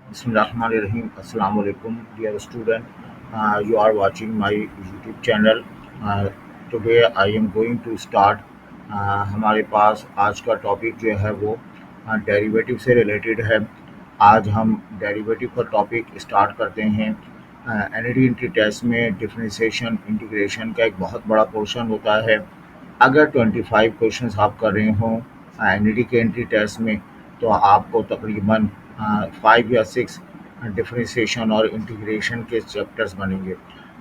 Bismillahirrahmanirrahim. Assalamu alaikum, dear student. You are watching my YouTube channel. Uh, Today I am going to start. हमारे पास आज का topic जो है वो derivative से रिलेटेड है। आज हम डेरिवेटिव का टॉपिक स्टार्ट करते हैं। एनईडी टेस्ट में डिफरेंशिएशन इंटीग्रेशन का एक बहुत बड़ा पोर्शन होता है। अगर 25 क्वेश्चंस आप कर रहे हों एनईडी के एंट्री टेस्ट में, तो आपको तकरीबन 5 या 6 डिफरेंशिएशन और इंटीग्रेशन के चैप्टर्स बनेंगे।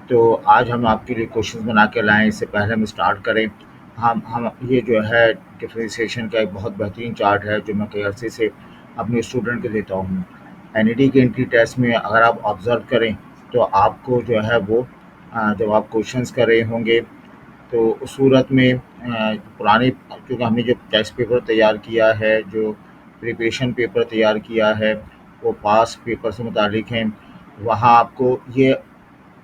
तो आज हम आपके लिए क्वेश्चंस बना के लाएँ। इससे पहले हम स्टार्ट करें, हम ये जो है डिफरेंशिएशन का एक बहुत बेहतरीन चार्ट है जो मैं कई अरसे से अपने स्टूडेंट को देता हूँ। एनईडी के एंट्री टेस्ट में अगर आप ऑब्ज़र्व करें तो आपको जो है वो जब आप क्वेश्चंस कर रहे होंगे तो उस सूरत में पुराने, क्योंकि हमने जो टेस्ट पेपर तैयार किया है, जो प्रिपरेशन पेपर तैयार किया है, वो पास पेपर से मुतालिक हैं। वहाँ आपको ये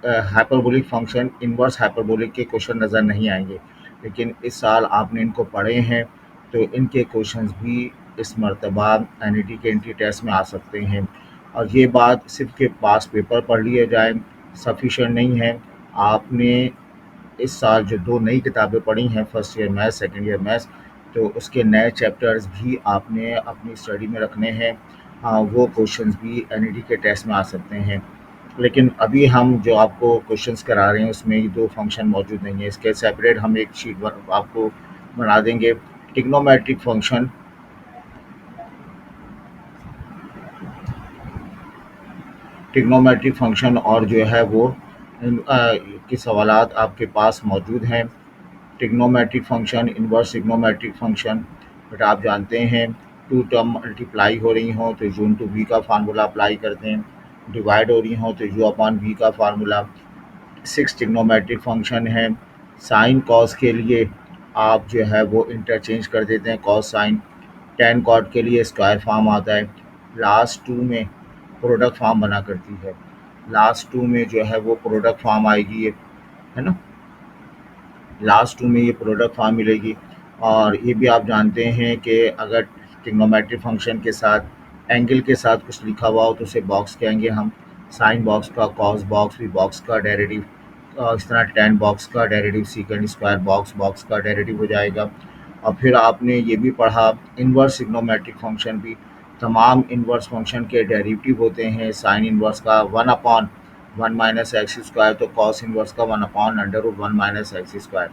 हाइपरबोलिक फंक्शन, इन्वर्स हाइपरबोलिक के क्वेश्चन नज़र नहीं आएंगे। लेकिन इस साल आपने इनको पढ़े हैं तो इनके क्वेश्चंस भी इस मरतबा एनईटी के एंट्री टेस्ट में आ सकते हैं। और ये बात सिर्फ के पास पेपर पढ़ लिए जाए सफिशेंट नहीं है। आपने इस साल जो 2 नई किताबें पढ़ी हैं, first year maths, second year maths, तो उसके नए चैप्टर्स भी आपने अपनी स्टडी में रखने हैं। वो क्वेश्चंस भी एनईटी के टेस्ट में आ सकते हैं। लेकिन अभी हम जो आपको क्वेश्चंस करा रहे हैं उसमें ये 2 फंक्शन मौजूद नहीं है। इसके सेपरेट हम एक शीट आपको बना देंगे। ट्रिग्नोमेट्रिक फंक्शन, और जो है वो के सवालात आपके पास मौजूद हैं। Trigonometric function, inverse trigonometric function, but आप जानते हैं 2 टर्म मल्टीप्लाई हो रही हों तो यू इंटू वी का फार्मूला अप्लाई करते हैं, डिवाइड हो रही हों तो यू अपॉन वी का फार्मूला। 6 ट्रिग्नोमेट्रिक फंक्शन है। साइन कॉस के लिए आप जो है वो इंटरचेंज कर देते हैं, कॉस साइन। टेन कॉट के लिए स्क्वायर फॉर्म आता है। लास्ट 2 में प्रोडक्ट फॉर्म बना करती है। लास्ट 2 में जो है वो प्रोडक्ट फॉर्म आएगी, ये है ना, लास्ट 2 में ये प्रोडक्ट फॉर्म मिलेगी। और ये भी आप जानते हैं कि अगर ट्रिग्नोमेट्रिक फंक्शन के साथ एंगल के साथ कुछ लिखा हुआ हो तो उसे बॉक्स कहेंगे हम। साइन बॉक्स का कॉस बॉक्स भी बॉक्स का डेरिवेटिव, इस तरह टेन बॉक्स का derivative secant square box box का डेरिवेटिव हो जाएगा। और फिर आपने ये भी पढ़ा इन्वर्स ट्रिग्नोमेट्रिक फंक्शन भी। तमाम इन्वर्स फंक्शन के डेरिवेटिव होते हैं। साइन इन्वर्स का 1/1 माइनस एक्स स्क्वायर, तो कॉस इन्वर्स का 1/√1 माइनस एक्स स्क्वायर।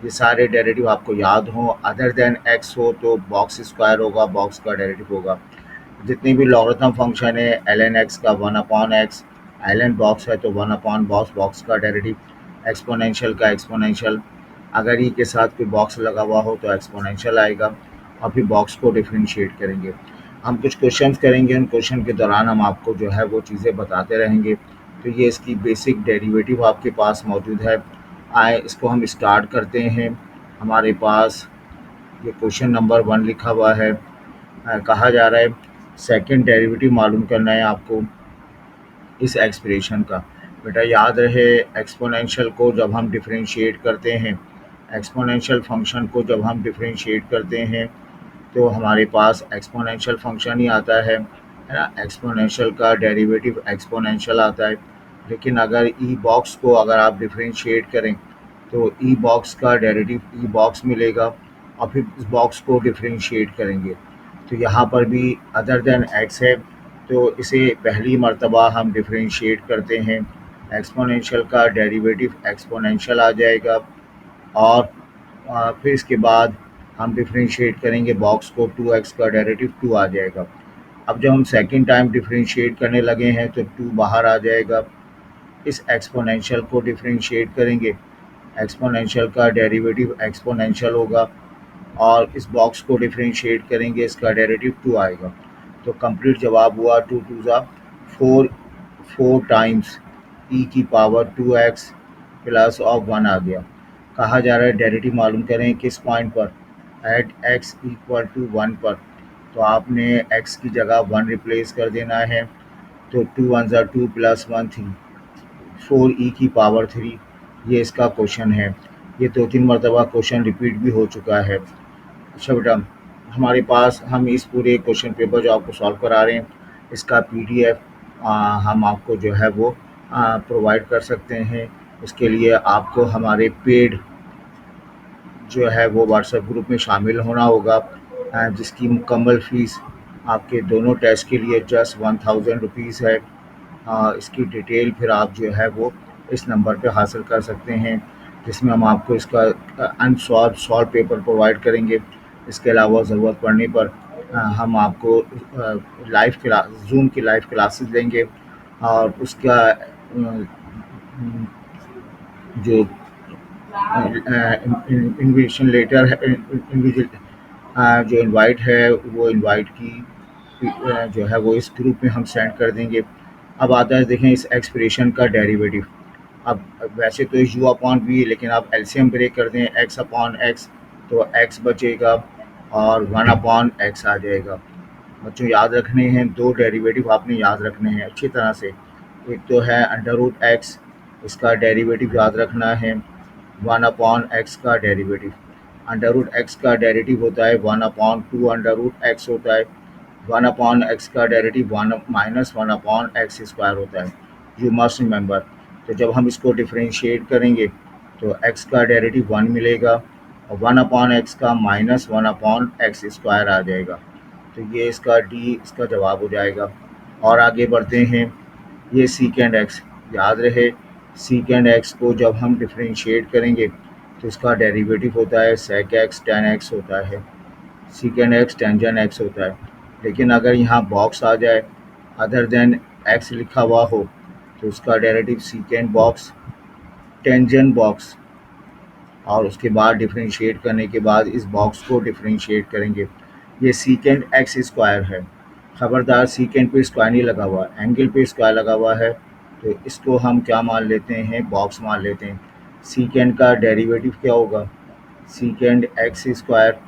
ये सारे डेरिवेटिव आपको याद हों। अदर देन एक्स हो तो बॉक्स स्क्वायर होगा, बॉक्स का डेरिवेटिव होगा। जितनी भी लॉगरिथम फंक्शन है, ln x का 1/x, ln बॉक्स है तो 1/ बॉक्स बॉक्स का डेरिवेटिव, एक्सपोनेंशियल का एक्सपोनेंशियल, अगर ई के साथ कोई बॉक्स लगा हुआ हो तो एक्सपोनेंशियल आएगा। और फिर बॉक्स को डिफ्रेंशिएट करेंगे। हम कुछ क्वेश्चंस करेंगे, उन क्वेश्चन के दौरान हम आपको जो है वो चीज़ें बताते रहेंगे। तो ये इसकी बेसिक डेरिवेटिव आपके पास मौजूद है। आए इसको हम स्टार्ट करते हैं। हमारे पास ये क्वेश्चन नंबर 1 लिखा हुआ है। कहा जा रहा है सेकंड डेरिवेटिव मालूम करना है आपको इस एक्सप्रेशन का। बेटा याद रहे, एक्सपोनेंशियल को जब हम डिफरेंशिएट करते हैं, एक्सपोनेंशियल फंक्शन को जब हम डिफरेंशिएट करते हैं तो हमारे पास एक्सपोनेंशियल फंक्शन ही आता है ना। एक्सपोनेंशियल का डेरिवेटिव एक्सपोनेंशियल आता है। लेकिन अगर ई बॉक्स को अगर आप डिफरेंशिएट करें तो ई बॉक्स का डेरिवेटिव ई बॉक्स मिलेगा। और फिर इस बॉक्स को डिफरेंशिएट करेंगे तो यहाँ पर भी अदर देन एक्स है, तो इसे पहली मर्तबा हम डिफरेंशिएट करते हैं। एक्सपोनेंशियल का डेरिवेटिव एक्सपोनेंशियल आ जाएगा। और फिर इसके बाद हम डिफरेंशिएट करेंगे बॉक्स को, 2x का डेरिवेटिव 2 आ जाएगा। अब जब हम सेकंड टाइम डिफरेंशिएट करने लगे हैं तो 2 बाहर आ जाएगा। इस एक्सपोनेंशियल को डिफरेंशिएट करेंगे, एक्सपोनेंशियल का डेरिवेटिव एक्सपोनेंशियल होगा। और इस बॉक्स को डिफरेंशिएट करेंगे, इसका डेरिवेटिव 2 आएगा। तो कंप्लीट जवाब हुआ 2 2 ज़ा 4, 4 टाइम्स ई की पावर 2x प्लस ऑफ 1 आ गया। कहा जा रहा है डेरिवेटिव मालूम करें किस पॉइंट पर, एट x इक्वल टू 1 पर। तो आपने x की जगह 1 रिप्लेस कर देना है। तो 2 1 ज़ा 2 प्लस 1 3, 4 ई की पावर 3, ये इसका क्वेश्चन है। ये 2-3 मरतबा क्वेश्चन रिपीट भी हो चुका है। अच्छा बेटा, हमारे पास हम इस पूरे क्वेश्चन पेपर जो आपको सॉल्व करा रहे हैं इसका PDF हम आपको जो है वो प्रोवाइड कर सकते हैं। उसके लिए आपको हमारे पेड जो है वो व्हाट्सएप ग्रुप में शामिल होना होगा, जिसकी मुकम्मल फ़ीस आपके दोनों टेस्ट के लिए जस्ट 1000 रुपीज़ है। इसकी डिटेल फिर आप जो है वो इस नंबर पे हासिल कर सकते हैं, जिसमें हम आपको इसका अनसॉल्व सॉल्व पेपर प्रोवाइड करेंगे। इसके अलावा ज़रूरत पड़ने पर हम आपको लाइव क्लास जूम की लाइव क्लासेस देंगे, और उसका जो इनविटेशन लेटर है, जो इनवाइट है वो इनवाइट की जो है वो इस ग्रुप में हम सेंड कर देंगे। अब आता है देखें इस एक्सप्रेशन का डेरिवेटिव। अब वैसे तो यू अपॉन वी, लेकिन आप एलसीएम ब्रेक कर दें एक्स अपॉन एक्स, तो एक्स बचेगा और वन अपॉन एक्स आ जाएगा। बच्चों याद रखने हैं, दो डेरिवेटिव आपने याद रखने हैं अच्छी तरह से। एक तो है अंडर रूट एक्स, इसका डेरिवेटिव याद रखना है, वन अपॉन एक्स का डेरिवेटिव। अंडर रूट एक्स का डेरिवेटिव होता है one upon two under root x होता है। वन अपॉन एक्स का derivative one minus one upon x square होता है। You must remember. तो जब हम इसको डिफ्रेंशिएट करेंगे तो एक्स का डेरिवेटिव वन मिलेगा, और वन अपॉन एक्स का minus one upon x square आ जाएगा। तो ये इसका डी इसका जवाब हो जाएगा। और आगे बढ़ते हैं, ये सीकेंड एक्स याद रहे, सीकेंड एक्स को जब हम डिफ्रेंशिएट करेंगे तो इसका डेरिवेटिव होता है सेक एक्स टेन एक्स होता है, सीकेंड एक्स टेंजन एक्स होता है। लेकिन अगर यहाँ बॉक्स आ जाए अदर देन एक्स लिखा हुआ हो तो उसका डेरिवेटिव सीकेंड बॉक्स टेंजन बॉक्स, और उसके बाद डिफरेंशिएट करने के बाद इस बॉक्स को डिफरेंशिएट करेंगे। ये सीकेंड एक्स स्क्वायर है, खबरदार सीकेंड पे स्क्वायर नहीं लगा हुआ, एंगल पे स्क्वायर लगा हुआ है, तो इसको हम क्या मान लेते हैं, बॉक्स मान लेते हैं। सीकेंड का डेरिवेटिव क्या होगा, सीकेंड एक्स स्क्वायर,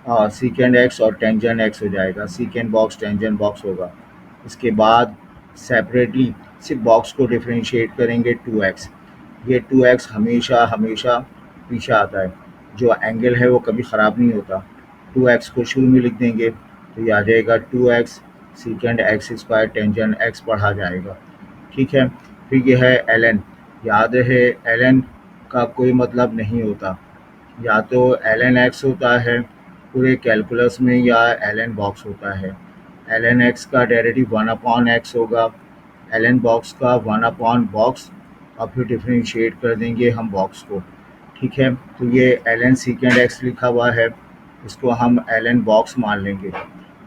सीकेंड एक्स और टेंजन एक्स हो जाएगा, सीकेंड बॉक्स टेंजन बॉक्स होगा। इसके बाद सेपरेटली सिर्फ बॉक्स को डिफरेंशिएट करेंगे टू एक्स। ये टू एक्स हमेशा हमेशा पीछे आता है, जो एंगल है वो कभी ख़राब नहीं होता। टू एक्स को शुरू में लिख देंगे तो ये आ जाएगा two x secant x square tangent x पढ़ा जाएगा। ठीक है, फिर ये है एल एन। याद रहे एल एन का कोई मतलब नहीं होता, या तो एल एन एक्स होता है पूरे कैलकुलस में, या एल एन बॉक्स होता है। एल एन एक्स का डेरिवेटिव वन अपॉन एक्स होगा, एल एन बॉक्स का वन अपॉन बॉक्स, और फिर डिफ्रेंशिएट कर देंगे हम बॉक्स को। ठीक है, तो ये एल एन सीकेंड एक्स लिखा हुआ है, इसको हम एल एन बॉक्स मान लेंगे।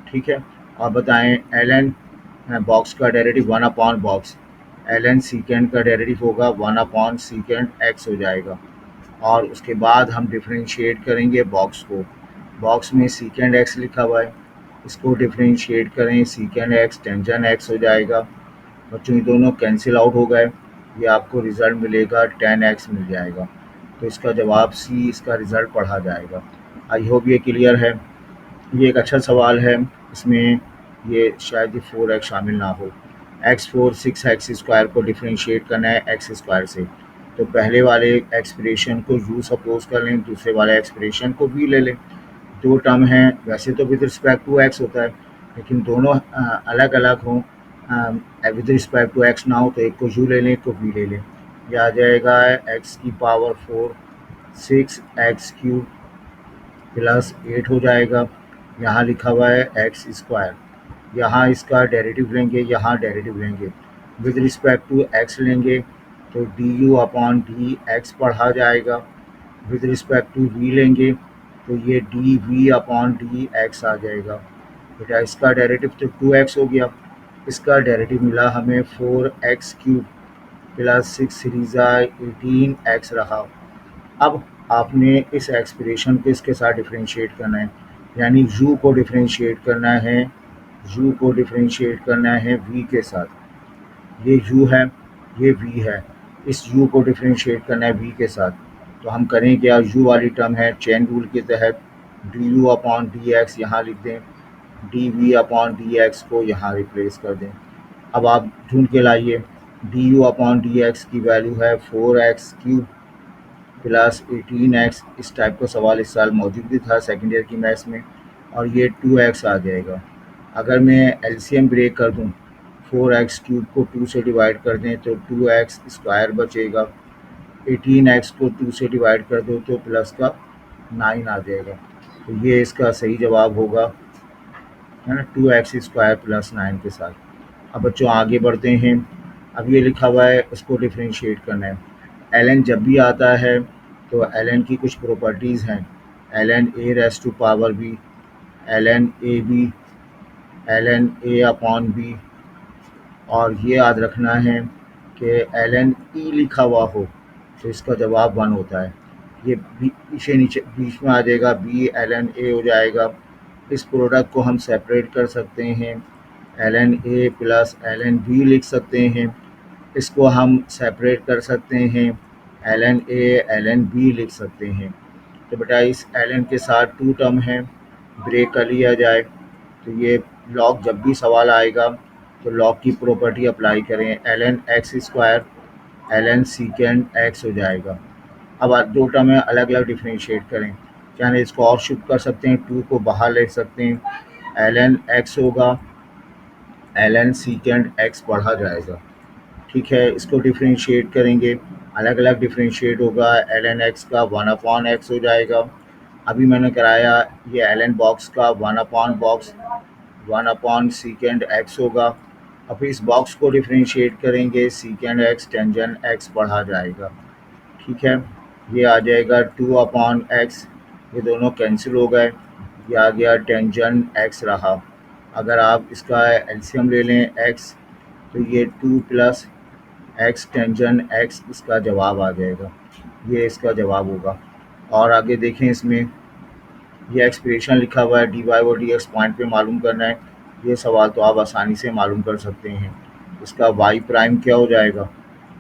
ठीक है, और बताएं एल एन बॉक्स का derivative one upon box, L N secant का डेरिवेटिव होगा वन अपॉन सीकेंड एक्स हो जाएगा। और उसके बाद हम डिफरेंशिएट करेंगे बॉक्स को, बॉक्स में सीकेंड एक्स लिखा हुआ है, इसको डिफरेंशिएट करें सीकेंड एक्स टेंजन एक्स हो जाएगा। बच्चों ये दोनों कैंसिल आउट हो गए, ये आपको रिज़ल्ट मिलेगा टेन एक्स मिल जाएगा। तो इसका जवाब सी, इसका रिज़ल्ट पढ़ा जाएगा। आई होप ये क्लियर है। ये एक अच्छा सवाल है, इसमें ये शायद ये फोर एक्स शामिल ना हो। X four six x square को डिफ्रेंशिएट करना है एक्स स्क्वायर से, तो पहले वाले एक्सप्रेशन को यू सपोज कर लें, दूसरे वाले एक्सप्रेशन को वी ले लें। दो टर्म हैं, वैसे तो विद रिस्पेक्ट टू एक्स होता है, लेकिन दोनों अलग अलग हों, विद रिस्पेक्ट टू एक्स ना हो तो एक को यू ले लें, एक को वी ले लें। यह आ जाएगा एक्स की power four six x cube plus eight हो जाएगा। यहाँ लिखा हुआ है एक्स स्क्वायर, यहाँ इसका डेरिवेटिव लेंगे, यहाँ डेरिवेटिव लेंगे, विद रिस्पेक्ट टू एक्स लेंगे तो d you upon D x पढ़ा जाएगा। विद रिस्पेक्ट टू वी लेंगे तो ये d we upon D x आ जाएगा। बेटा इसका डेरिवेटिव तो टू एक्स हो गया, इसका डेरिवेटिव मिला हमें four x cube plus six series eighteen x रहा। अब आपने इस एक्सप्रेशन को इसके साथ डिफरेंशिएट करना है, यानी u को डिफरेंशिएट करना है, u को डिफरेंशिएट करना है v के साथ। ये u है, ये v है, इस u को डिफरेंशिएट करना है v के साथ। तो हम करें क्या, u वाली टर्म है चेन रूल के तहत D you upon D X यहाँ लिख दें, D we upon D X को यहाँ रिप्लेस कर दें। अब आप ढूंढ के लाइए, D you upon D x की वैल्यू है four x cube plus eighteen x. इस टाइप का सवाल इस साल मौजूद भी था सेकेंड ईयर की मैथ्स में, और ये टू एक्स आ जाएगा। अगर मैं एलसीएम ब्रेक कर दूं 4x³ को 2 से डिवाइड कर दें तो 2x² बचेगा। 18x को 2 से डिवाइड कर दो तो प्लस का 9 आ जाएगा। तो ये इसका सही जवाब होगा, है ना, 2x² प्लस 9 के साथ। अब बच्चों आगे बढ़ते हैं। अब ये लिखा हुआ है, इसको डिफ्रेंशिएट करना है। ln जब भी आता है तो ln की कुछ प्रॉपर्टीज़ हैं। ln a raise to power b, ln a b, ln a upon b, और ये याद रखना है कि ln e लिखा हुआ हो तो इसका जवाब 1 होता है। ये पीछे नीचे बीच में आ जाएगा, b ln a हो जाएगा। इस प्रोडक्ट को हम सेपरेट कर सकते हैं, ln a plus ln b लिख सकते हैं। इसको हम सेपरेट कर सकते हैं, ln a ln b लिख सकते हैं। तो बेटा इस ln के साथ 2 टर्म हैं, ब्रेक कर लिया जाए। तो ये लॉग जब भी सवाल आएगा तो लॉग की प्रॉपर्टी अप्लाई करें, ln x² ln सीकेंड x हो जाएगा। अब दो टर्म में अलग अलग डिफ्रेंशिएट करें, चाहे इसको और शिफ्ट कर सकते हैं, 2 को बाहर ले सकते हैं, ln x होगा, ln सीकेंड x पढ़ा जाएगा। ठीक है, इसको डिफ्रेंशिएट करेंगे, अलग अलग डिफ्रेंशिएट होगा, ln x का 1/x हो जाएगा। अभी मैंने कराया ये ln बॉक्स का 1/बॉक्स 1 सीकेंड x होगा। अब इस बॉक्स को डिफ्रेंशिएट करेंगे, सीकेंड x टेंजेंट x पढ़ा जाएगा। ठीक है, ये आ जाएगा 2/x, ये दोनों कैंसिल हो गए, ये आ गया टेंजेंट x रहा। अगर आप इसका एलसीएम ले लें x, तो ये 2 प्लस x टेंजेंट x इसका जवाब आ जाएगा। ये इसका जवाब होगा। और आगे देखें, इसमें ये एक्सप्रेशन लिखा हुआ है, dy और dx पॉइंट पे मालूम करना है। ये सवाल तो आप आसानी से मालूम कर सकते हैं। इसका y प्राइम क्या हो जाएगा,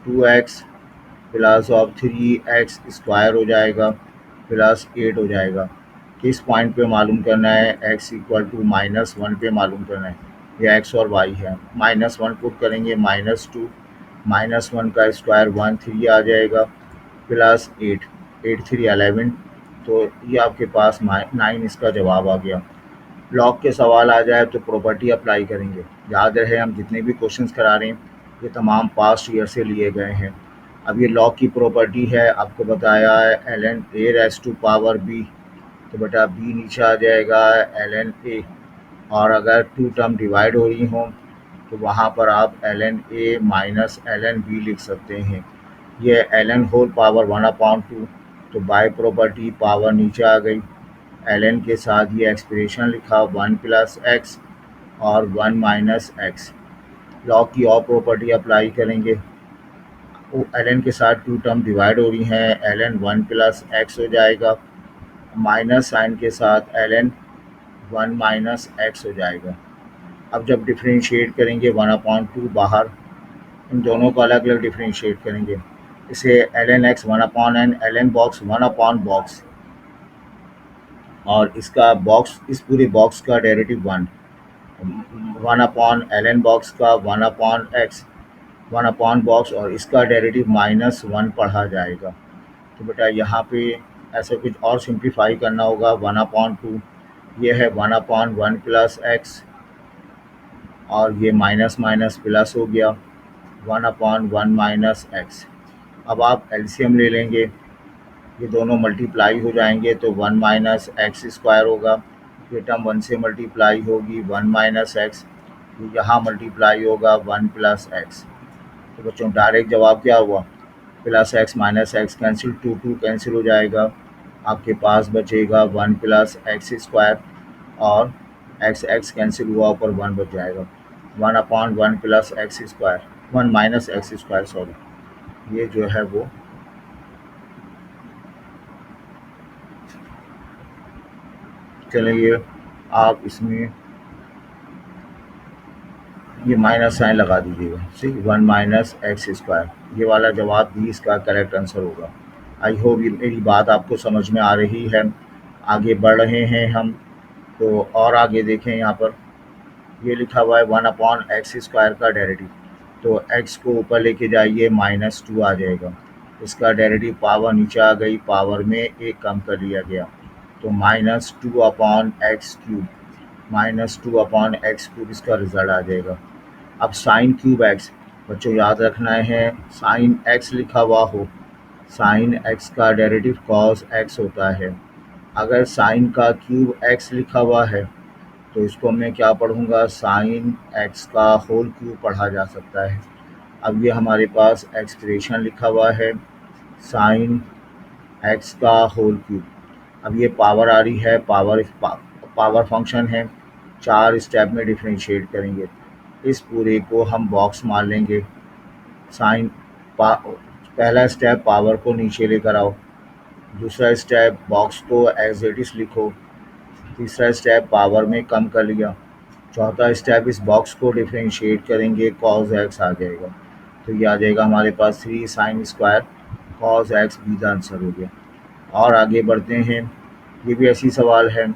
2x प्लस ऑफ 3x² हो जाएगा प्लस 8 हो जाएगा। किस पॉइंट पे मालूम करना है, x इक्वल टू -1 पे मालूम करना है। ये x और y है, -1 पुट करेंगे, -2 -1 का स्क्वायर 1 3 आ जाएगा प्लस 8 8 3 11, तो ये आपके पास 9 इसका जवाब आ गया। लॉग के सवाल आ जाए तो प्रॉपर्टी अप्लाई करेंगे। याद रहे हम जितने भी क्वेश्चंस करा रहे हैं ये तमाम पास्ट ईयर से लिए गए हैं। अब ये लॉग की प्रॉपर्टी है, आपको बताया है ln a raise to power b, तो बेटा b नीचे आ जाएगा ln a, और अगर 2 टर्म डिवाइड हो रही हों तो वहाँ पर आप ln a minus ln b लिख सकते हैं। ये ln होल पावर 1/2, तो बाय प्रॉपर्टी पावर नीचे आ गई, ln के साथ ये एक्सप्रेशन लिखा 1 प्लस x और 1 माइनस x। लॉग की और प्रॉपर्टी अप्लाई करेंगे, ln के साथ 2 टर्म डिवाइड हो रही हैं, ln 1 प्लस x हो जाएगा, माइनस साइन के साथ ln 1 माइनस x हो जाएगा। अब जब डिफ्रेंशिएट करेंगे 1/2 बाहर, इन दोनों को अलग अलग डिफ्रेंशिएट करेंगे। इसे ln x 1/n, ln box 1/बॉक्स, और इसका बॉक्स, इस पूरे बॉक्स का डेरिवेटिव 1/ln बॉक्स का 1/x 1/बॉक्स, और इसका डेरिवेटिव -1 पढ़ा जाएगा। तो बेटा यहाँ पे ऐसा कुछ और सिंप्लीफाई करना होगा, 1/2 ये है 1/1 प्लस x, और ये माइनस माइनस प्लस हो गया 1/1 माइनस x। अब आप एलसीएम ले लेंगे, ये दोनों मल्टीप्लाई हो जाएंगे तो 1 माइनस x² होगा, ये टर्म 1 से मल्टीप्लाई होगी 1 माइनस x, यहाँ मल्टीप्लाई होगा 1 प्लस x। तो बच्चों डायरेक्ट जवाब क्या हुआ, plus x minus x cancel, 2 cancel हो जाएगा, आपके पास बचेगा 1 प्लस x², और x कैंसिल हुआ, ऊपर 1 बच जाएगा, 1/1 plus x², 1 minus x², sorry, ये जो है वो चलिए आप इसमें ये माइनस साइन लगा दीजिएगा, ठीक, 1 माइनस x², ये वाला जवाब भी इसका करेक्ट आंसर होगा। आई होप ये मेरी बात आपको समझ में आ रही है। आगे बढ़ रहे हैं हम, तो और आगे देखें, यहाँ पर ये लिखा हुआ है 1/x² का डेरिवेटिव, तो x को ऊपर लेके जाइए, -2 आ जाएगा, इसका डेरिवेटिव पावर नीचे आ गई, पावर में एक कम कर लिया गया, तो -2/x³ -2/x³ इसका रिजल्ट आ जाएगा। अब साइन क्यूब एक्स, बच्चों याद रखना है, साइन एक्स लिखा हुआ हो, साइन एक्स का डेरिवेटिव कॉस एक्स होता है। अगर साइन का क्यूब एक्स लिखा हुआ है तो इसको मैं क्या पढ़ूंगा, साइन एक्स का होल क्यूब पढ़ा जा सकता है। अब ये हमारे पास एक्सप्रेशन लिखा हुआ है, साइन एक्स का होल क्यूब। अब ये पावर आ रही है, पावर फंक्शन है, 4 स्टेप में डिफरेंशिएट करेंगे। इस पूरे को हम बॉक्स मान लेंगे। साइन पा पहला स्टेप पावर को नीचे लेकर आओ, दूसरा स्टेप बॉक्स को एज इट इज लिखो, तीसरा स्टेप पावर में कम कर लिया, चौथा स्टेप इस बॉक्स को डिफरेंशिएट करेंगे, कॉस एक्स आ जाएगा। तो ये आ जाएगा हमारे पास 3 sine square cos x, B का आंसर हो गया। और आगे बढ़ते हैं, ये भी ऐसी सवाल है,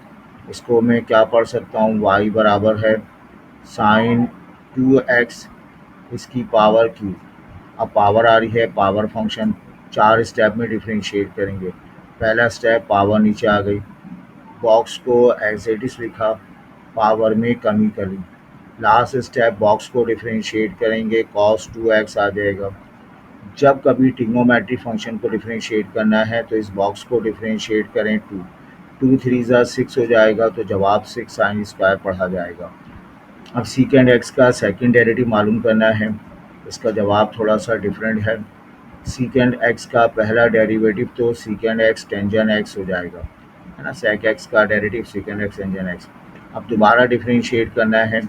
इसको मैं क्या पढ़ सकता हूँ, y बराबर है साइन 2x इसकी पावर क्यूब। अब पावर आ रही है, पावर फंक्शन 4 स्टेप में डिफरेंशिएट करेंगे। पहला स्टेप पावर नीचे आ गई, बॉक्स को एज इट इज लिखा, पावर में कमी कर ली। लास्ट स्टेप बॉक्स को डिफरेंशिएट करेंगे, cos 2x आ जाएगा। जब कभी ट्रिग्नोमेट्रिक फंक्शन को डिफरेंशिएट करना है तो इस बॉक्स को डिफरेंशिएट करें, 2 3 ज़ा 6 हो जाएगा, तो जवाब 6 साइन स्क्वायर पढ़ा जाएगा। अब सीकेंड एक्स का सेकंड डेरिवेटिव मालूम करना है, इसका जवाब थोड़ा सा डिफरेंट है। सीकेंड एक्स का पहला डेरिवेटिव तो सीकेंड एक्स टेंजन एक्स हो जाएगा, है ना, सेक एक्स का डेरिवेटिव सीकेंड एक्स टेंजन एक्स। अब दोबारा डिफरेंशिएट करना है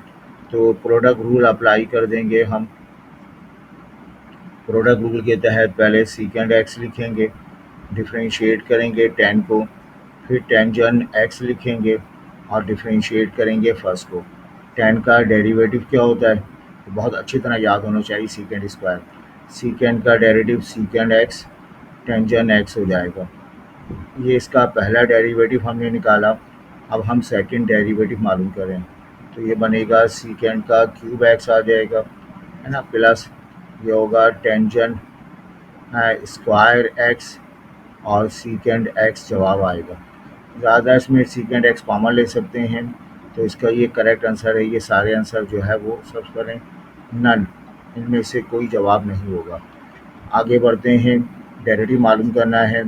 तो प्रोडक्ट रूल अप्लाई कर देंगे हम। प्रोडक्ट रूल के तहत पहले सीकेंड एक्स लिखेंगे, डिफरेंशिएट करेंगे 10 को, फिर टेंजन एक्स लिखेंगे और डिफरेंशिएट करेंगे फर्स्ट को। 10 का डेरिवेटिव क्या होता है, तो बहुत अच्छी तरह याद होना चाहिए, सीकेंड स्क्वायर। सीकेंड का डेरिवेटिव सीकेंड एक्स टेंजन एक्स हो जाएगा। ये इसका पहला डेरिवेटिव हमने निकाला। अब हम सेकंड डेरिवेटिव मालूम करें, तो ये बनेगा सीकेंड का क्यूब एक्स आ जाएगा, है ना, प्लस ये होगा टेंजन स्क्वायर एक्स और सीकेंड एक्स जवाब आएगा। ज़्यादा इसमें सीकेंड एक्स कॉमन ले सकते हैं, तो इसका ये करेक्ट आंसर है। ये सारे आंसर जो है वो सब करें नन, इनमें से कोई जवाब नहीं होगा। आगे बढ़ते हैं, डेरिवेटिव मालूम करना है।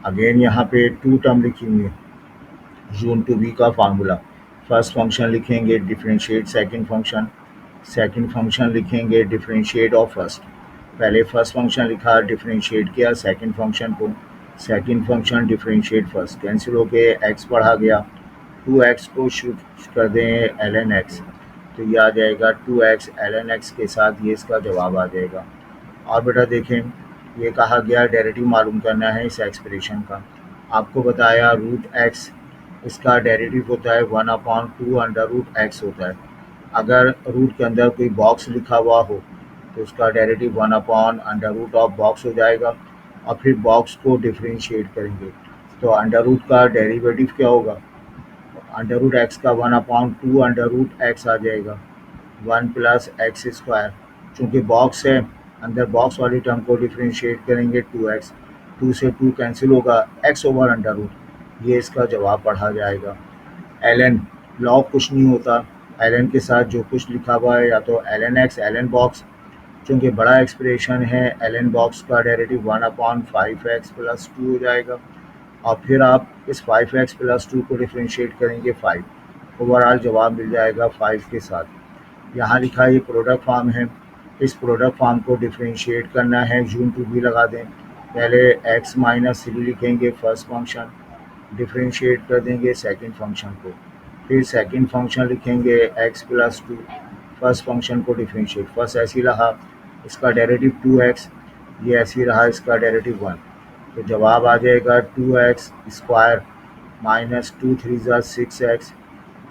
अगेन यहाँ पे 2 टर्म लिखी हुई है, जून टू बी का फार्मूला। फर्स्ट फंक्शन लिखेंगे differentiate second function, second function लिखेंगे डिफरेंशिएट ऑफ फर्स्ट। पहले फर्स्ट फंक्शन लिखा, डिफरेंशिएट किया सेकंड फंक्शन को, second function differentiate first, cancel होके एक्स पढ़ा गया। 2x को शिफ्ट कर दें ln x, तो ये आ जाएगा 2x ln x के साथ, ये इसका जवाब आ जाएगा। और बेटा देखें, ये कहा गया डेरिवेटिव मालूम करना है इस एक्सप्रेशन का। आपको बताया रूट एक्स, इसका डेरिवेटिव होता है 1/2 अंडर रूट एक्स होता है। अगर रूट के अंदर कोई बॉक्स लिखा हुआ हो तो उसका डेरिवेटिव 1/अंडर रूट ऑफ बॉक्स हो जाएगा, और फिर बॉक्स को डिफरेंशिएट करेंगे तो अंडर रूट का डेरिवेटिव क्या होगा, अंडर रूट एक्स का 1/2 अंडर रूट एक्स आ जाएगा, 1 प्लस एक्स स्क्वायर। चूँकि बॉक्स है, अंदर बॉक्स वाली टर्म को डिफरेंशिएट करेंगे 2x, 2 से 2 कैंसिल होगा, x ओवर अंडर रूट, ये इसका जवाब पढ़ा जाएगा। ln लॉग कुछ नहीं होता, ln के साथ जो कुछ लिखा हुआ है या तो ln x ln बॉक्स, चूँकि बड़ा एक्सप्रेशन है ln बॉक्स का डेरिवेटिव 1/5x प्लस 2 हो जाएगा, और फिर आप इस 5x प्लस 2 को डिफरेंशिएट करेंगे 5, ओवरऑल जवाब मिल जाएगा 5 के साथ। यहाँ लिखा है ये प्रोडक्ट फॉर्म है, इस प्रोडक्ट फॉर्म को डिफरेंशिएट करना है, जून टू बी लगा दें। पहले x माइनस 3 लिखेंगे फर्स्ट फंक्शन, डिफरेंशिएट कर देंगे सेकंड फंक्शन को, फिर सेकंड फंक्शन लिखेंगे x प्लस 2, फर्स्ट फंक्शन को डिफरेंशिएट, फर्स्ट ऐसे ही रहा, इसका डेरिवेटिव 2x, ये ऐसे ही रहा, इसका डेरिवेटिव 1, तो जवाब आ जाएगा 2x स्क्वायर माइनस 2 3 ज़ा 6x,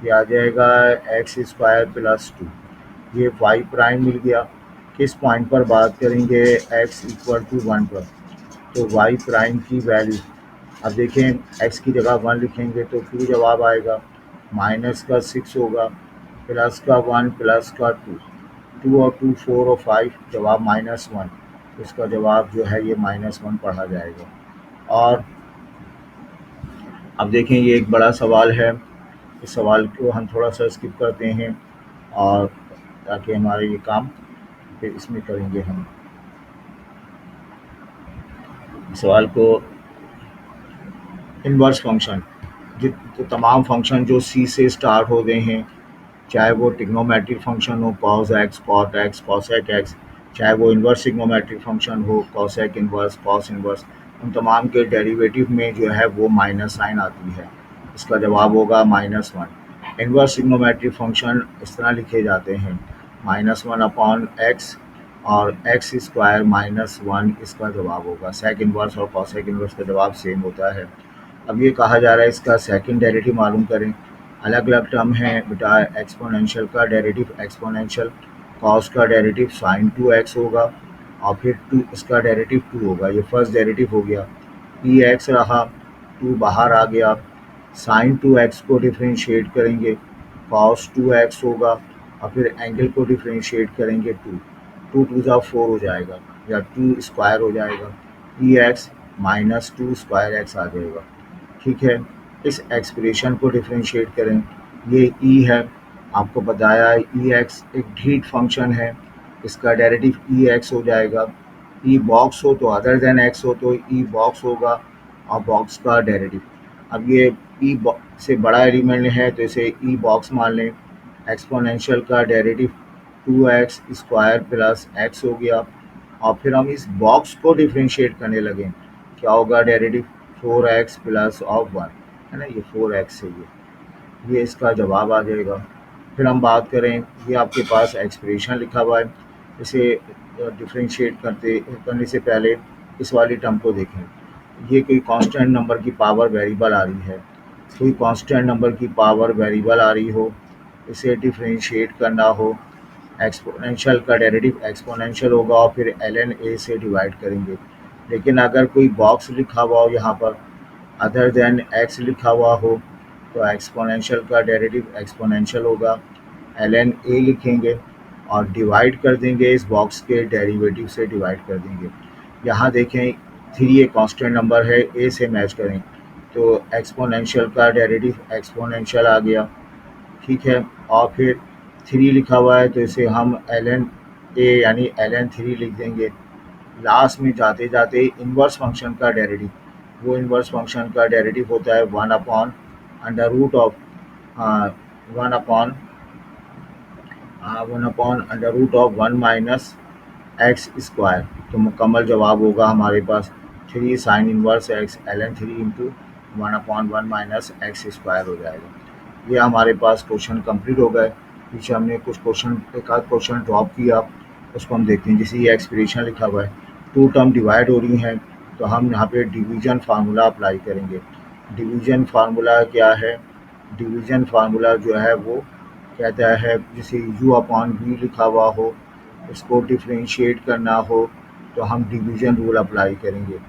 ये आ जाएगा एक्स स्क्वायर प्लस 2। ये वाई प्राइम मिल गया। किस पॉइंट पर बात करेंगे, x इक्वल टू 1 पर, तो वाई प्राइम की वैल्यू, अब देखें x की जगह 1 लिखेंगे तो 2 जवाब आएगा, माइनस का 6 होगा, प्लस का 1 प्लस का 2, 2 और 2 4 और 5, जवाब -1, तो इसका जवाब जो है ये -1 पढ़ा जाएगा। और अब देखें, ये एक बड़ा सवाल है, इस सवाल को हम थोड़ा सा स्किप करते हैं और ताकि हमारा ये काम फिर इसमें करेंगे हम सवाल को। इनवर्स फंक्शन, जो तमाम फंक्शन जो सी से स्टार्ट होते हैं, चाहे वो ट्रिग्नोमेट्रिक फंक्शन हो cos x cot x cosec x, चाहे वो इन्वर्स ट्रिग्नोमेट्रिक फंक्शन हो कॉसेक इन्वर्स कॉस इन्वर्स, उन तमाम के डेरिवेटिव में जो है वो माइनस साइन आती है। इसका जवाब होगा -1। इन्वर्स ट्रिग्नोमेट्रिक फंक्शन इस तरह लिखे जाते हैं -1/x और एक्स स्क्वायर -1, इसका जवाब होगा। सेक इन्वर्स और कॉसेक इन्वर्स का जवाब सेम होता है। अब ये कहा जा रहा है इसका सेकंड डेरिवेटिव मालूम करें। अलग अलग टर्म है बेटा, एक्सपोनेंशियल का डेरिवेटिव एक्सपोनेंशियल कॉस का डेरिवेटिव साइन 2x होगा और फिर 2 इसका डेरिवेटिव 2 होगा। ये फर्स्ट डेरिवेटिव हो गया, ई एक्स रहा, 2 बाहर आ गया, साइन 2x को डिफ्रेंशिएट करेंगे कॉस 2x होगा और फिर एंगल को डिफ्रेंशिएट करेंगे 2, 2 टू ज़ा 4 हो जाएगा या 2 स्क्वायर हो जाएगा, ई एक्स -2 स्क्वायर एक्स आ जाएगा। ठीक है, इस एक्सप्रेशन को डिफरेंशिएट करें। ये ई है, आपको बताया ई एक्स एक ढीठ फंक्शन है, इसका डेरिवेटिव ई एक्स हो जाएगा। ई बॉक्स हो तो अदर देन एक्स हो तो ई बॉक्स होगा और बॉक्स का डेरिवेटिव। अब ये ई से बड़ा एलिमेंट है तो इसे ई बॉक्स मान लें। एक्सपोनेंशियल का derivative 2x square plus x हो गया और फिर हम इस बॉक्स को डिफरेंशिएट करने लगे, क्या होगा डेरिवेटिव 4x प्लस ऑफ 1, है ना, ये 4x है, ये इसका जवाब आ जाएगा। फिर हम बात करें, ये आपके पास एक्सप्रेशन लिखा हुआ है, इसे डिफरेंशिएट करने से पहले इस वाली टर्म को देखें। ये कोई कांस्टेंट नंबर की पावर वेरिएबल आ रही है, कोई कांस्टेंट नंबर की पावर वेरिएबल आ रही हो, इसे डिफरेंशिएट करना हो, एक्सपोनेंशियल का डेरिवेटिव एक्सपोनेंशियल होगा और फिर ln a से डिवाइड करेंगे। लेकिन अगर कोई बॉक्स लिखा हुआ हो यहाँ पर, अदर देन x लिखा हुआ हो, तो एक्सपोनेंशियल का डेरिवेटिव एक्सपोनेंशियल होगा, ln a लिखेंगे और डिवाइड कर देंगे, इस बॉक्स के डेरिवेटिव से डिवाइड कर देंगे। यहाँ देखें 3 एक कांस्टेंट नंबर है, a से मैच करें तो एक्सपोनेंशियल का डेरिवेटिव एक्सपोनेंशियल आ गया। ठीक है, और फिर 3 लिखा हुआ है तो इसे हम ln a यानी ln 3 लिख देंगे। लास्ट में जाते जाते इन्वर्स फंक्शन का डेरिवेटिव, वो इन्वर्स फंक्शन का डेरिवेटिव होता है 1/√1 माइनस एक्स स्क्वायर। तो मुकम्मल जवाब होगा हमारे पास 3 sign inverse x ln 3 into 1/1 minus x square हो जाएगा। ये हमारे पास क्वेश्चन कंप्लीट हो गए। पीछे हमने कुछ क्वेश्चन, एक आध क्वेश्चन ड्रॉप किया, उसको हम देखते हैं। जैसे ये एक्सप्रेशन लिखा हुआ है, 2 टर्म डिवाइड हो रही हैं तो हम यहाँ पे डिवीज़न फार्मूला अप्लाई करेंगे। डिवीज़न फार्मूला क्या है? डिवीज़न फार्मूला जो है वो कहता है, जैसे u/v लिखा हुआ हो, इसको डिफरेंशिएट करना हो तो हम डिवीज़न रूल अप्लाई करेंगे।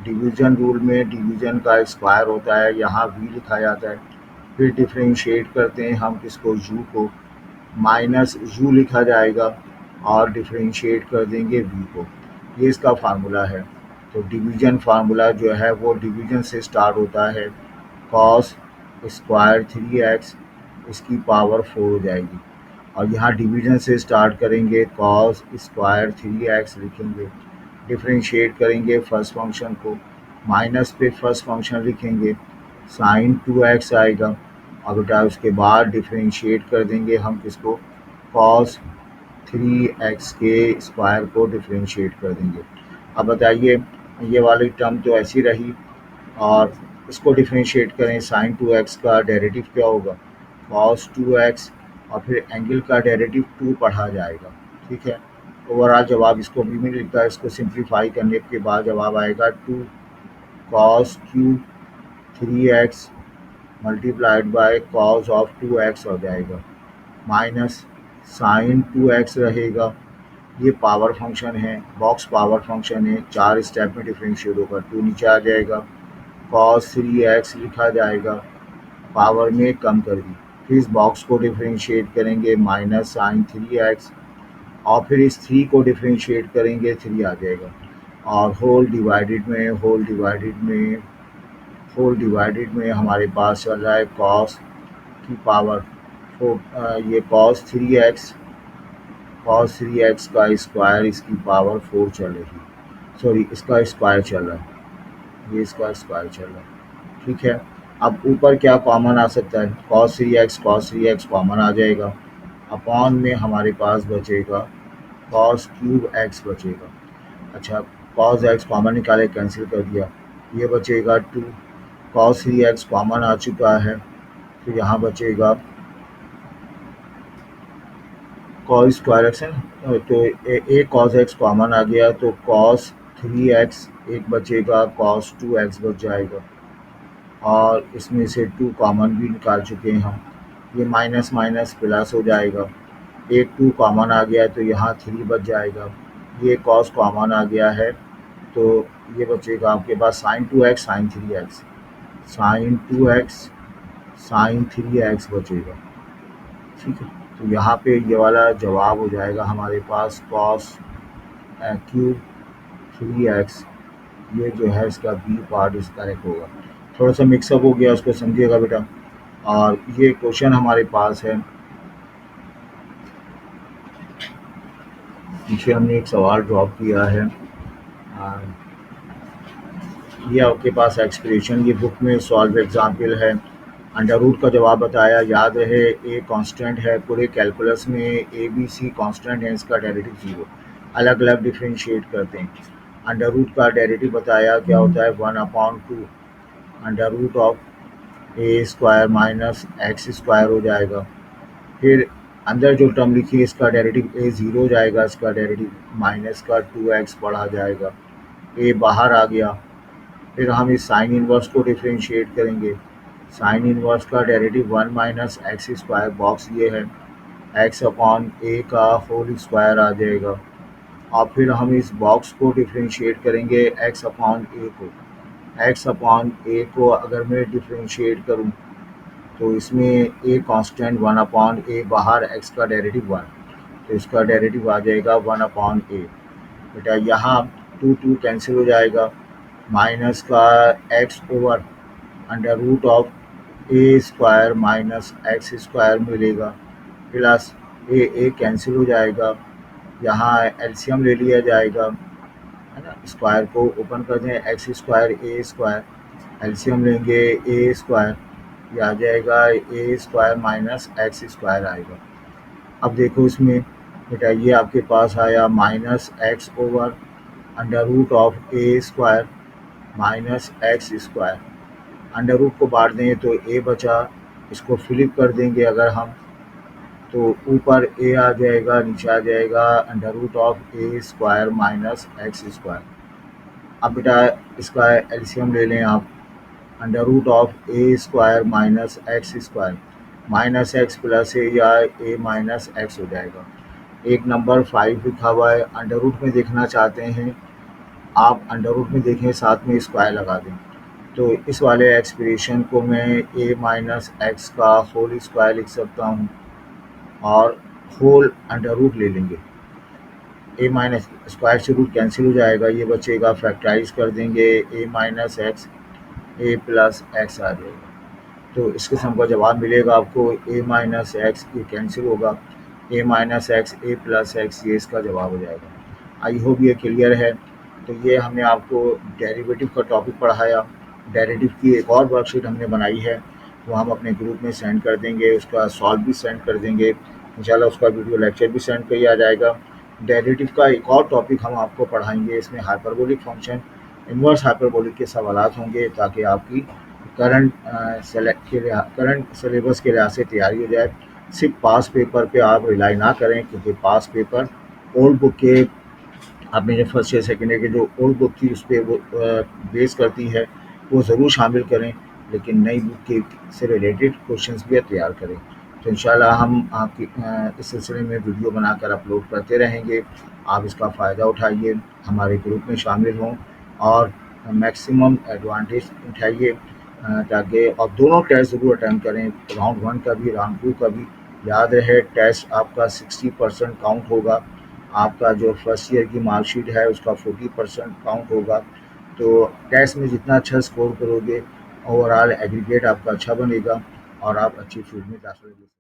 डिवीज़न रूल में डिवीज़न का स्क्वायर होता है, यहाँ v लिखा जाता है, फिर डिफरेंशिएट करते हैं हम किसको, u को, माइनस u लिखा जाएगा और डिफरेंशिएट कर देंगे v को। ये इसका फार्मूला है। तो डिवीज़न फार्मूला जो है वो डिवीज़न से स्टार्ट होता है, कॉस स्क्वायर 3x इसकी पावर 4 हो जाएगी और यहाँ डिवीज़न से स्टार्ट करेंगे, कॉस स्क्वायर 3x लिखेंगे, डिफरेंशिएट करेंगे फर्स्ट फंक्शन को, माइनस पे फर्स्ट फंक्शन लिखेंगे, साइन 2x आएगा और बेटा उसके बाद डिफरेंशिएट कर देंगे हम किसको, कॉस 3x के स्क्वायर को डिफरेंशिएट कर देंगे। अब बताइए, ये वाली टर्म तो ऐसी रही और इसको डिफरेंशिएट करें, साइन 2x का डेरिवेटिव क्या होगा, कॉस 2x और फिर एंगल का डेरिवेटिव 2 पढ़ा जाएगा। ठीक है, ओवरऑल जवाब इसको भी में लिखा है, इसको सिंप्लीफाई करने के बाद जवाब आएगा 2 cos cube 3x multiplied by cos of 2x हो जाएगा, माइनस साइन 2x रहेगा। ये पावर फंक्शन है, बॉक्स पावर फंक्शन है, 4 स्टेप में डिफरेंशिएट होगा, 2 नीचे आ जाएगा, कॉस 3x लिखा जाएगा, पावर में कम कर दी, फिर इस बॉक्स को डिफरेंशिएट करेंगे, माइनस साइन 3x और फिर इस 3 को डिफरेंशिएट करेंगे, 3 आ जाएगा और होल डिवाइडेड में हमारे पास चल रहा है कॉस की पावर 4, ये कॉस 3x कॉस 3x का स्क्वायर इसकी पावर 4 चल रही है, सॉरी इसका स्क्वायर चल रहा है, ये इसका स्क्वायर चल रहा है। ठीक है, अब ऊपर क्या कॉमन आ सकता है, कॉस थ्री एक्स कॉमन आ जाएगा, अपॉन में हमारे पास बचेगा कॉस क्यूब एक्स बचेगा। अच्छा, कॉस एक्स कॉमन निकाले, कैंसिल कर दिया, ये बचेगा 2, कॉस 3x कॉमन आ चुका है, तो यहाँ बचेगा कॉस स्क्वायर एक्स है ना, तो एक कॉस एक्स कॉमन आ गया, तो कॉस 3x एक बचेगा, कॉस 2x बच जाएगा, और इसमें से 2 कॉमन भी निकाल चुके हैं हम, ये माइनस माइनस प्लस हो जाएगा, एक 2 कॉमन आ गया तो यहाँ 3 बच जाएगा, ये कॉस कॉमन आ गया है, तो ये बचेगा आपके पास sine 2x sine 3x, sine 2x sine 3x बचेगा। ठीक है, तो यहाँ पे ये वाला जवाब हो जाएगा हमारे पास कॉस क्यूब 3x, ये जो है इसका बी पार्ट इस करेक्ट होगा। थोड़ा सा मिक्सअप हो गया, उसको समझिएगा बेटा। और ये क्वेश्चन हमारे पास है, पीछे हमने एक सवाल ड्रॉप किया है, ये आपके पास एक्सप्रेशन ये बुक में सॉल्व एग्जाम्पल है, अंडर रूट का जवाब बताया, याद रहे ए कांस्टेंट है, पूरे कैलकुलस में ए बी सी कांस्टेंट है, इसका डेरिवेटिव जीरो, अलग अलग डिफ्रेंशिएट करते हैं। अंडर रूट का डेरिवेटिव बताया क्या होता है, 1/2 under root of A square minus x square हो जाएगा, फिर अंदर जो टर्म लिखी है इसका डेरिवेटिव ए ज़ीरो हो जाएगा, इसका डेरिवेटिव माइनस का 2x बढ़ा जाएगा, ए बाहर आ गया, फिर हम इस साइन इनवर्स को डिफ्रेंशिएट करेंगे, साइन इनवर्स का derivative 1 minus x square, box ये है, एक्स अपॉन ए का होल स्क्वायर आ जाएगा, और फिर हम इस बॉक्स को डिफ्रेंशिएट करेंगे एक्स अपॉन ए को, एक्स अपॉन ए को अगर मैं डिफ्रेंशिएट करूं तो इसमें ए कांस्टेंट 1 अपॉन ए बाहर, एक्स का डेरिवेटिव 1, तो इसका डेरिवेटिव आ जाएगा 1 अपॉन ए। बेटा यहाँ 2 2 कैंसिल हो जाएगा, माइनस का x over under root of A square minus x square मिलेगा, प्लस ए कैंसिल हो जाएगा, यहाँ एलसीएम ले लिया जाएगा, है ना, स्क्वायर को ओपन कर दें, x square A square, LCM लेंगे ए स्क्वायर, ये आ जाएगा A square minus x square आएगा। अब देखो इसमें बेटा ये आपके पास आया minus x over under root of A square minus x square, under root को बांट दें तो ए बचा, इसको फ्लिप कर देंगे अगर हम तो ऊपर ए आ जाएगा, नीचे आ जाएगा under root of A square minus x square. अब बेटा इसका एलसीएम ले लें आप, under root of A square minus x square, minus x plus a या ए माइनस एक्स हो जाएगा। एक नंबर 5 लिखा हुआ है, अंडर रूट में देखना चाहते हैं आप, अंडर रूट में देखें साथ में स्क्वायर लगा दें, तो इस वाले एक्सप्रेशन को मैं ए माइनस एक्स का होल स्क्वायर लिख सकता हूँ, और होल अंडर रूट ले लेंगे, ए माइनस स्क्वायर से रूट कैंसिल हो जाएगा, ये बचेगा, फैक्टराइज कर देंगे ए माइनस एक्स ए प्लस एक्स आ जाएगा, तो इस किस्म का जवाब मिलेगा आपको, ए माइनस एक्स ये कैंसिल होगा, ए माइनस एक्स ए प्लस एक्स, ये इसका जवाब हो जाएगा। आई होप ये क्लियर है। तो ये हमने आपको डेरिवेटिव का टॉपिक पढ़ाया, डेरिवेटिव की एक और वर्कशीट हमने बनाई है, वो हम अपने ग्रुप में सेंड कर देंगे, उसका सॉल्व भी सेंड कर देंगे, इंशाल्लाह उसका वीडियो लेक्चर भी सेंड किया जाएगा। डेरिवेटिव का एक और टॉपिक हम आपको पढ़ाएंगे, इसमें हाइपरबोलिक फंक्शन, इन्वर्स हाइपरबोलिक के सवालात होंगे, ताकि आपकी करंट सिलेबस के लिहाज से तैयारी हो जाए। सिर्फ पास पेपर पे आप रिलाई ना करें, क्योंकि पास पेपर ओल्ड बुक के, आपने जो फर्स्ट ईयर सेकेंड ईयर की जो ओल्ड बुक थी उस पर वो बेस करती है, वो ज़रूर शामिल करें, लेकिन नई बुक के से रिलेटेड क्वेश्चंस भी तैयार करें। तो इंशाल्लाह हम आपकी इस सिलसिले में वीडियो बनाकर अपलोड करते रहेंगे, आप इसका फ़ायदा उठाइए, हमारे ग्रुप में शामिल हों और मैक्सिमम एडवांटेज उठाइए, ताकि और दोनों टेस्ट ज़रूर अटेम्प्ट करें, राउंड 1 का भी राउंड 2 का भी। याद रहे टेस्ट आपका 60% काउंट होगा, आपका जो फर्स्ट ईयर की मार्कशीट है उसका 40% काउंट होगा। तो टेस्ट में जितना अच्छा स्कोर करोगे, ओवरऑल एग्रीगेट आपका अच्छा बनेगा और आप अच्छी फील्ड में दाखिल हो।